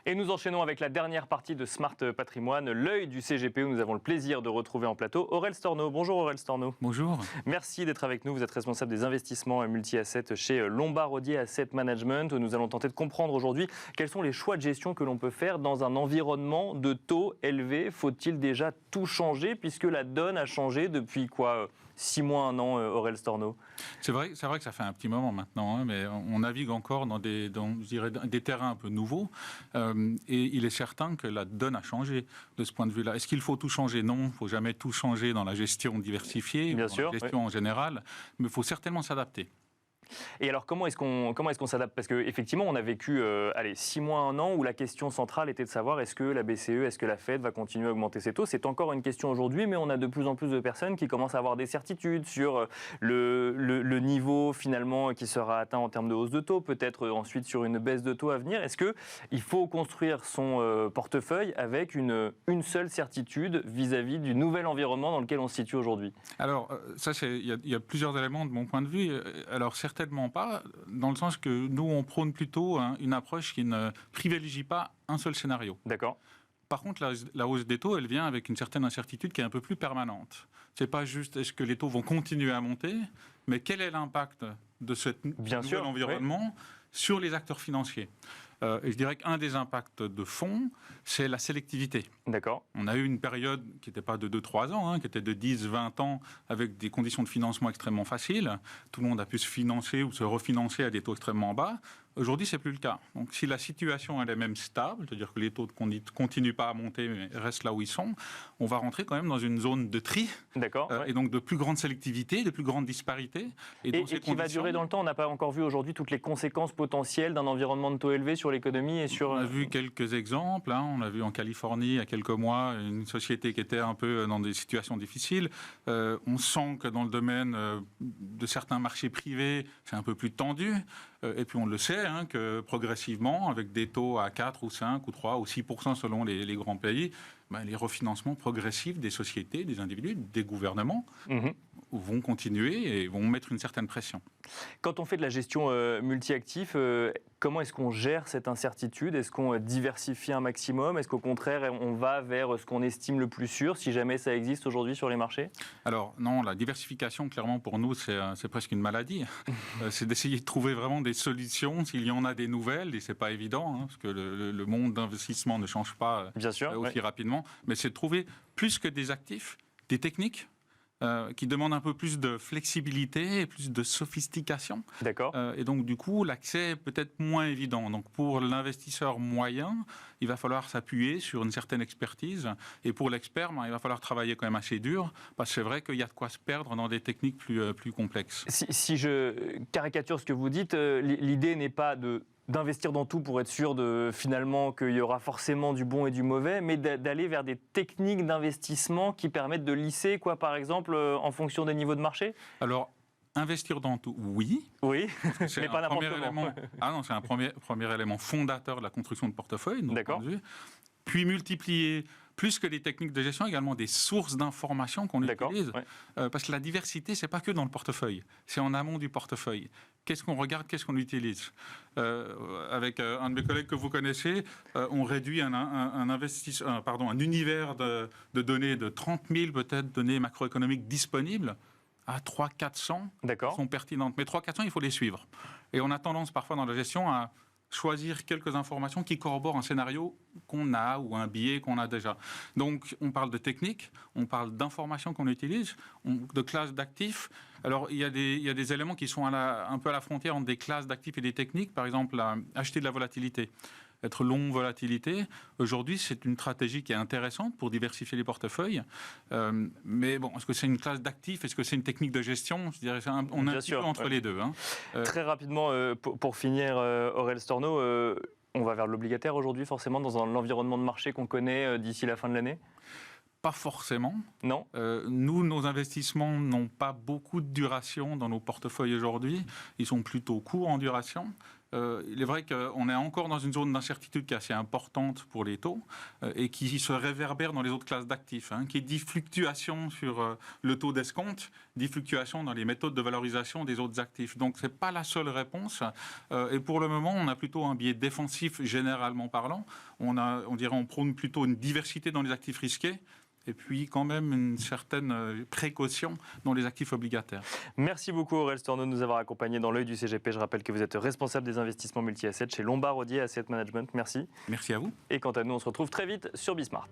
Et nous enchaînons avec la dernière partie de Smart Patrimoine, l'œil du CGP, où nous avons le plaisir de retrouver en plateau Aurel Storno. Bonjour Aurel Storno. Bonjour. Merci d'être avec nous. Vous êtes responsable des investissements multi-assets chez Lombard Odier Asset Management. Nous allons tenter de comprendre aujourd'hui quels sont les choix de gestion que l'on peut faire dans un environnement de taux élevés. Faut-il déjà tout changer puisque la donne a changé depuis 6 mois, 1 an, Aurel Storno? C'est vrai que ça fait un petit moment maintenant, mais on navigue encore dans des terrains un peu nouveaux. Et il est certain que la donne a changé de ce point de vue-là. Est-ce qu'il faut tout changer? Non, il ne faut jamais tout changer dans la gestion diversifiée, Bien dans sûr, la gestion en général, mais il faut certainement s'adapter. Et alors, comment est-ce qu'on s'adapte? Parce qu'effectivement, on a vécu 6 mois, 1 an, où la question centrale était de savoir est-ce que la BCE, est-ce que la Fed va continuer à augmenter ses taux? C'est encore une question aujourd'hui, mais on a de plus en plus de personnes qui commencent à avoir des certitudes sur le niveau finalement qui sera atteint en termes de hausse de taux, peut-être ensuite sur une baisse de taux à venir. Est-ce qu'il faut construire son portefeuille avec une seule certitude vis-à-vis du nouvel environnement dans lequel on se situe aujourd'hui? Alors, il y a plusieurs éléments de mon point de vue. Alors, certainement pas, dans le sens que nous, on prône plutôt une approche qui ne privilégie pas un seul scénario. D'accord. Par contre, la hausse des taux, elle vient avec une certaine incertitude qui est un peu plus permanente. C'est pas juste est-ce que les taux vont continuer à monter, mais quel est l'impact de ce nouvel environnement sur les acteurs financiers. Et je dirais qu'un des impacts de fond, c'est la sélectivité. D'accord. On a eu une période qui n'était pas de 2-3 ans, qui était de 10-20 ans, avec des conditions de financement extrêmement faciles. Tout le monde a pu se financer ou se refinancer à des taux extrêmement bas. Aujourd'hui, ce n'est plus le cas. Donc, si la situation elle est même stable, c'est-à-dire que les taux ne continuent pas à monter, mais restent là où ils sont, on va rentrer quand même dans une zone de tri. D'accord. Et donc de plus grande sélectivité, de plus grande disparité. Et qui va durer dans le temps. On n'a pas encore vu aujourd'hui toutes les conséquences potentielles d'un environnement de taux élevé sur l'économie et sur... On a vu quelques exemples. On a vu en Californie, il y a quelques mois, une société qui était un peu dans des situations difficiles. On sent que dans le domaine de certains marchés privés, c'est un peu plus tendu. Et puis on le sait, que progressivement, avec des taux à 4 ou 5 ou 3 ou 6% selon les grands pays, les refinancements progressifs des sociétés, des individus, des gouvernements vont continuer et vont mettre une certaine pression. Quand on fait de la gestion multi-actifs, comment est-ce qu'on gère cette incertitude? Est-ce qu'on diversifie un maximum? Est-ce qu'au contraire, on va vers ce qu'on estime le plus sûr, si jamais ça existe aujourd'hui sur les marchés? Alors non, la diversification, clairement, pour nous, c'est presque une maladie. C'est d'essayer de trouver vraiment des solutions, s'il y en a des nouvelles, et c'est pas évident, parce que le monde d'investissement ne change pas aussi rapidement, mais c'est de trouver plus que des actifs, des techniques, qui demandent un peu plus de flexibilité et plus de sophistication. D'accord. Et donc, du coup, l'accès est peut-être moins évident. Donc, pour l'investisseur moyen, il va falloir s'appuyer sur une certaine expertise. Et pour l'expert, il va falloir travailler quand même assez dur, parce que c'est vrai qu'il y a de quoi se perdre dans des techniques plus complexes. Si je caricature ce que vous dites, l'idée n'est pas d'investir dans tout pour être sûr finalement qu'il y aura forcément du bon et du mauvais, mais d'aller vers des techniques d'investissement qui permettent de lisser, par exemple, en fonction des niveaux de marché? Alors, investir dans tout, oui. Oui, mais pas n'importe comment. C'est un premier élément fondateur de la construction de portefeuille, de notre point de vue. Puis multiplier, plus que des techniques de gestion, également des sources d'informations qu'on utilise. Parce que la diversité, c'est pas que dans le portefeuille, c'est en amont du portefeuille. Qu'est-ce qu'on regarde, qu'est-ce qu'on utilise? Avec un de mes collègues que vous connaissez, on réduit un univers de données de 30 000 peut-être données macroéconomiques disponibles à 300-400 sont pertinentes. Mais 300-400, il faut les suivre. Et on a tendance parfois dans la gestion à choisir quelques informations qui corroborent un scénario qu'on a ou un biais qu'on a déjà. Donc, on parle de techniques, on parle d'informations qu'on utilise, de classes d'actifs. Alors, il y a des éléments qui sont un peu à la frontière entre des classes d'actifs et des techniques. Par exemple, acheter de la volatilité. Être long volatilité, aujourd'hui, c'est une stratégie qui est intéressante pour diversifier les portefeuilles. Mais bon, est-ce que c'est une classe d'actifs? Est-ce que c'est une technique de gestion? Je dirais, on est un petit peu entre les deux. Très rapidement, pour finir, Aurel Storno, on va vers l'obligataire aujourd'hui, forcément, dans l'environnement de marché qu'on connaît d'ici la fin de l'année? Pas forcément. Non. Nous, nos investissements n'ont pas beaucoup de duration dans nos portefeuilles aujourd'hui. Ils sont plutôt courts en duration. il est vrai qu'on est encore dans une zone d'incertitude qui est assez importante pour les taux et qui se réverbère dans les autres classes d'actifs, qui dit fluctuation sur le taux d'escompte, dit fluctuation dans les méthodes de valorisation des autres actifs. Donc, ce n'est pas la seule réponse. Et pour le moment, on a plutôt un biais défensif, généralement parlant. On prône plutôt une diversité dans les actifs risqués. Et puis quand même une certaine précaution dans les actifs obligataires. Merci beaucoup Aurel Storneau de nous avoir accompagnés dans l'œil du CGP. Je rappelle que vous êtes responsable des investissements multi-assets chez Lombard Odier Asset Management. Merci. Merci à vous. Et quant à nous, on se retrouve très vite sur Bismart.